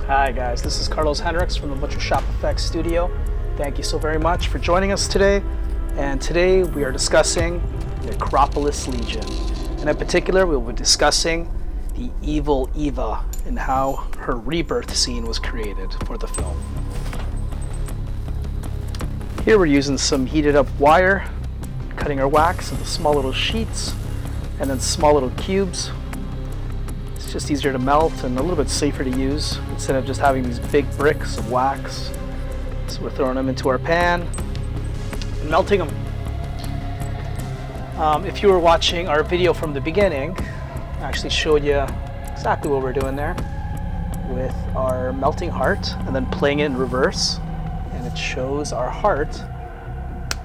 Hi guys, this is Carlos Henriks from the Butcher Shop Effects Studio. Thank you so very much for joining us today. And today we are discussing Necropolis Legion. And in particular, we will be discussing the evil Eva and how her rebirth scene was created for the film. Here we're using some heated up wire, cutting our wax into small little sheets and then small little cubes. It's just easier to melt and a little bit safer to use instead of just having these big bricks of wax. So we're throwing them into our pan and melting them. If you were watching our video from the beginning, I actually showed you exactly what we're doing there with our melting heart and then playing it in reverse. And it shows our heart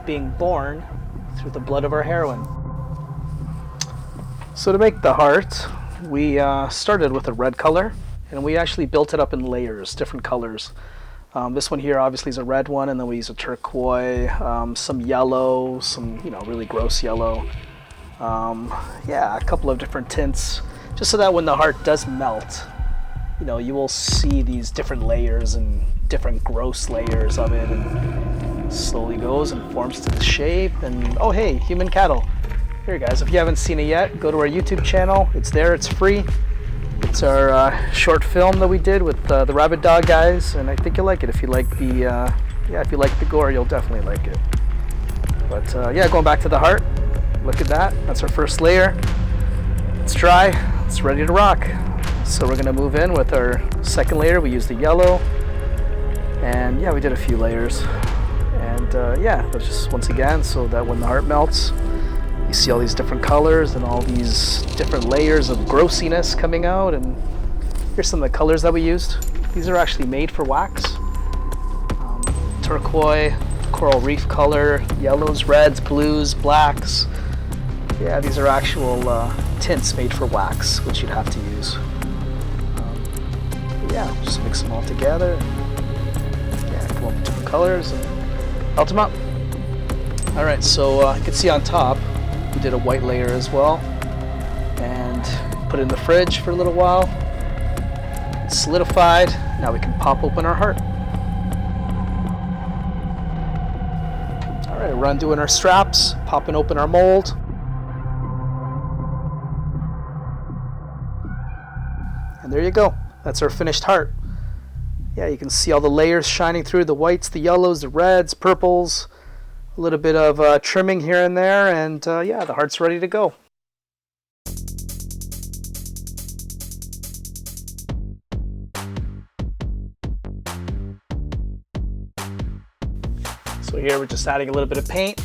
being born through the blood of our heroine. So to make the heart, we started with a red color, and we actually built it up in layers, different colors. This one here obviously is a red one, and then we use a turquoise, some yellow, some really gross yellow. Yeah, a couple of different tints, just so that when the heart does melt, you will see these different layers and different gross layers of it, and it slowly goes and forms to the shape. And oh hey, human cattle. Here guys, if you haven't seen it yet, go to our YouTube channel. It's there, it's free. It's our short film that we did with the Rabbit Dog guys, and I think you'll like it. If you like if you like the gore, you'll definitely like it. But yeah, going back to the heart, look at that. That's our first layer. It's dry, it's ready to rock. So we're gonna move in with our second layer. We use the yellow, and yeah, we did a few layers. And yeah, that's just once again so that when the heart melts, you see all these different colors and all these different layers of grossiness coming out. And here's some of the colors that we used. These are actually made for wax. Turquoise, coral reef color, yellows, reds, blues, blacks. Yeah, these are actual tints made for wax, which you'd have to use. Yeah, just mix them all together. Yeah, come up with different colors and melt them up. All right, so you can see on top, we did a white layer as well, and put it in the fridge for a little while. It's solidified. Now we can pop open our heart. All right, we're undoing our straps, popping open our mold. And there you go. That's our finished heart. Yeah, you can see all the layers shining through, the whites, the yellows, the reds, purples. A little bit of trimming here and there, and yeah, the heart's ready to go. So here we're just adding a little bit of paint,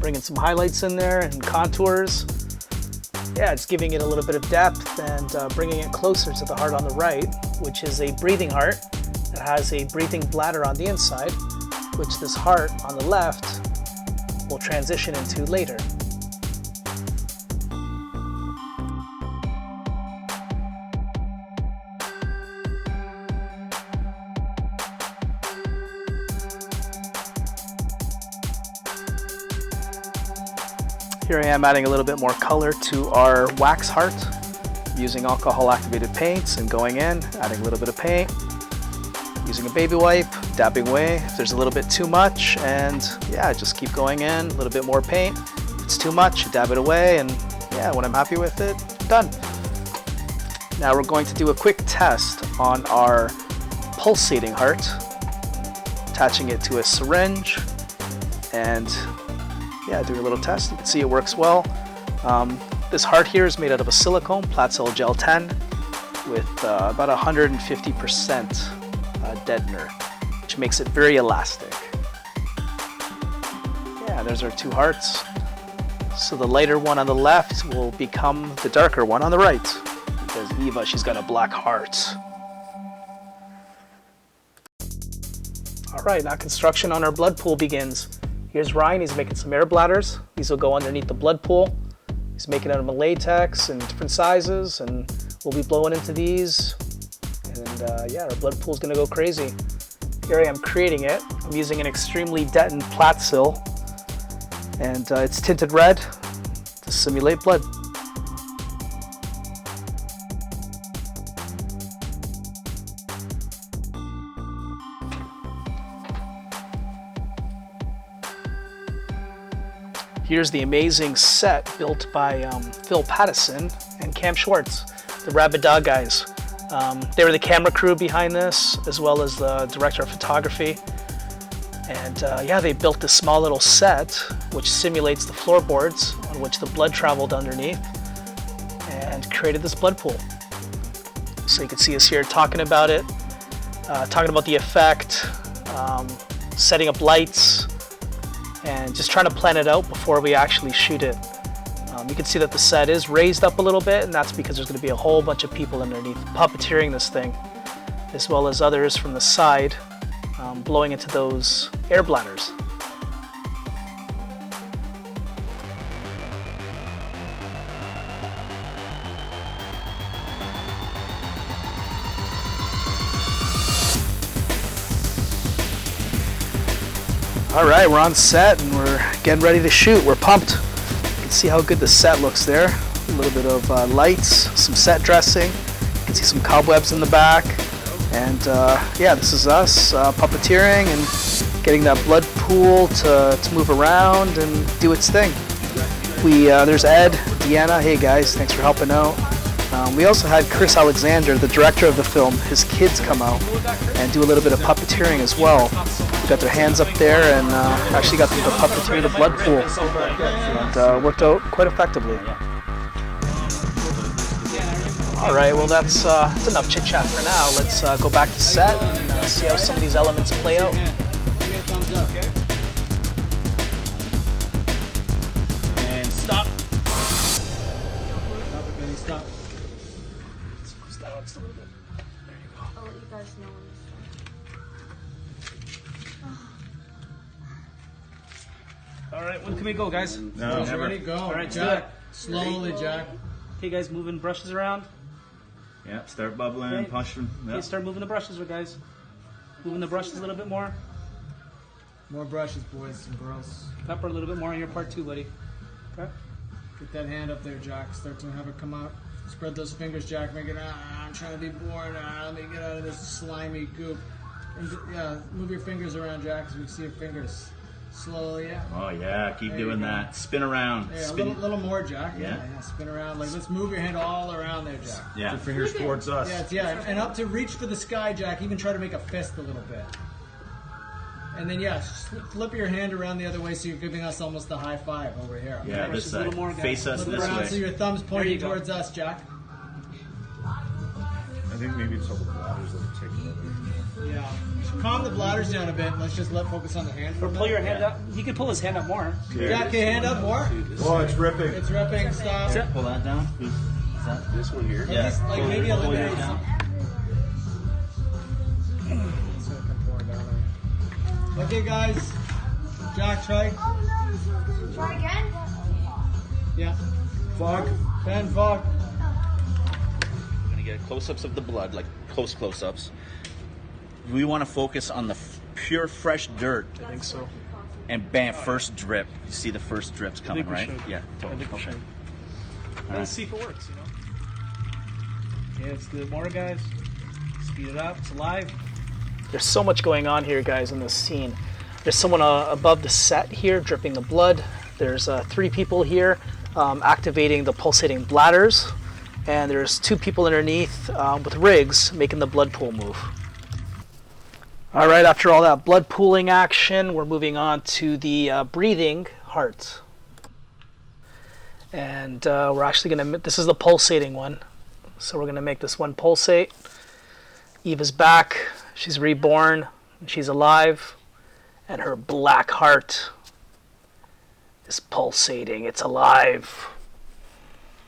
bringing some highlights in there and contours. Yeah, it's giving it a little bit of depth and bringing it closer to the heart on the right, which is a breathing heart. It has a breathing bladder on the inside, which this heart on the left will transition into later. Here I am adding a little bit more color to our wax heart using alcohol activated paints and going in, adding a little bit of paint, using a baby wipe, dabbing away if there's a little bit too much, and yeah, just keep going in, a little bit more paint. If it's too much, you dab it away, and yeah, when I'm happy with it, done. Now we're going to do a quick test on our pulsating heart, attaching it to a syringe, and yeah, doing a little test. You can see it works well. This heart here is made out of a silicone, Platzel Gel 10, with about 150% deadener, which makes it very elastic. Yeah, there's our two hearts. So the lighter one on the left will become the darker one on the right, because Eva, she's got a black heart. All right, now construction on our blood pool begins. Here's Ryan, he's making some air bladders. These will go underneath the blood pool. He's making it out of latex in different sizes, and we'll be blowing into these. And yeah, our blood pool's gonna go crazy. Here I am creating it. I'm using an extremely detoned Platzel, and it's tinted red to simulate blood. Here's the amazing set built by Phil Pattison and Cam Schwarz, the Rabid Dog guys. They were the camera crew behind this, as well as the director of photography. And yeah, they built this small little set which simulates the floorboards on which the blood traveled underneath and created this blood pool. So you can see us here talking about it, talking about the effect, setting up lights, and just trying to plan it out before we actually shoot it. You can see that the set is raised up a little bit, and that's because there's going to be a whole bunch of people underneath puppeteering this thing, as well as others from the side blowing into those air bladders. All right, we're on set and we're getting ready to shoot. We're pumped. You can see how good the set looks there. A little bit of lights, some set dressing. You can see some cobwebs in the back. And yeah, this is us puppeteering and getting that blood pool to move around and do its thing. There's Ed, Deanna, hey guys, thanks for helping out. We also had Chris Alexander, the director of the film, his kids come out and do a little bit of puppeteering as well. We got their hands up there and actually got them to puppeteer the blood pool. And worked out quite effectively. All right, well that's enough chit chat for now. Let's go back to set and see how some of these elements play out. And stop. Stop. Just a little bit. There you go. I'll let you guys know when All right, when can we go, guys? No, Ready, go. All right, Jack. Slowly, Jack. Okay, guys, moving brushes around. Yeah, start bubbling, Okay. pushing. Okay, start moving the brushes, guys. Moving the brushes a little bit more. More brushes, boys and girls. Pepper a little bit more on your part too, buddy. Okay. Get that hand up there, Jack. Start to have it come out. Spread those fingers, Jack. Make it, I'm trying to be born. Let me get out of this slimy goop. And, yeah, move your fingers around, Jack, so we can see your fingers. Slowly, yeah. Oh yeah, keep There you doing go. that. Spin around. Yeah, a Spin. little more, Jack. Yeah. Yeah, spin around. Like, let's move your hand all around there, Jack. Yeah. Fingers towards us. And up to reach for the sky, Jack. Even try to make a fist a little bit. And then, yeah, flip your hand around the other way so you're giving us almost a high five over here. Yeah, Brushes this a little side. more, guys. Face us Flip this around so way. your thumb's There pointing you go. towards us, Jack. I think maybe it's all the bladders that are taking over. Yeah. Calm the bladders down a bit. Let's just focus on the hand for Or a pull your minute. hand up. He can pull his hand up more. Jack, your hand up more. Oh, it's ripping. It's ripping. Stop. Sit. Pull that down. Is that this one here? At least, like, maybe a pull little yours bit. down. Okay, guys. Jack, try. Try again? Yeah. Fog. Ben, fog. We're gonna get close-ups of the blood, like close-ups. We want to focus on the pure, fresh dirt, I think so. and bam, first drip. You see the first drips coming, we right? should. Yeah, I totally. think we Okay. should. Let's see if it works, you know? Yeah, let's do it more, guys. Speed it up. It's alive. There's so much going on here, guys, in this scene. There's someone above the set here dripping the blood. There's 3 people here activating the pulsating bladders. And there's 2 people underneath with rigs making the blood pool move. All right, after all that blood pooling action, we're moving on to the breathing heart. And we're actually going to, this is the pulsating one. So we're going to make this one pulsate. Eva's back. She's reborn. She's alive. And her black heart is pulsating. It's alive.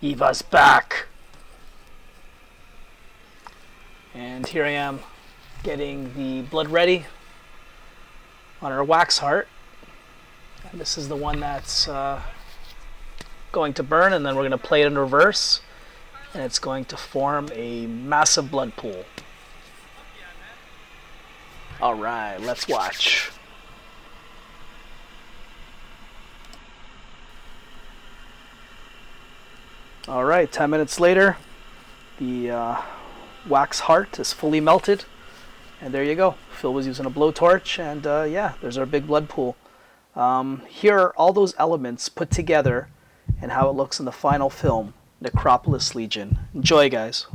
Eva's back. And here I am getting the blood ready on her wax heart. And this is the one that's going to burn, and then we're going to play it in reverse, and it's going to form a massive blood pool. All right, let's watch. All right, 10 minutes later, the wax heart is fully melted, and there you go. Phil was using a blowtorch, and yeah, there's our big blood pool. Here are all those elements put together and how it looks in the final film, Necropolis Legion. Enjoy, guys.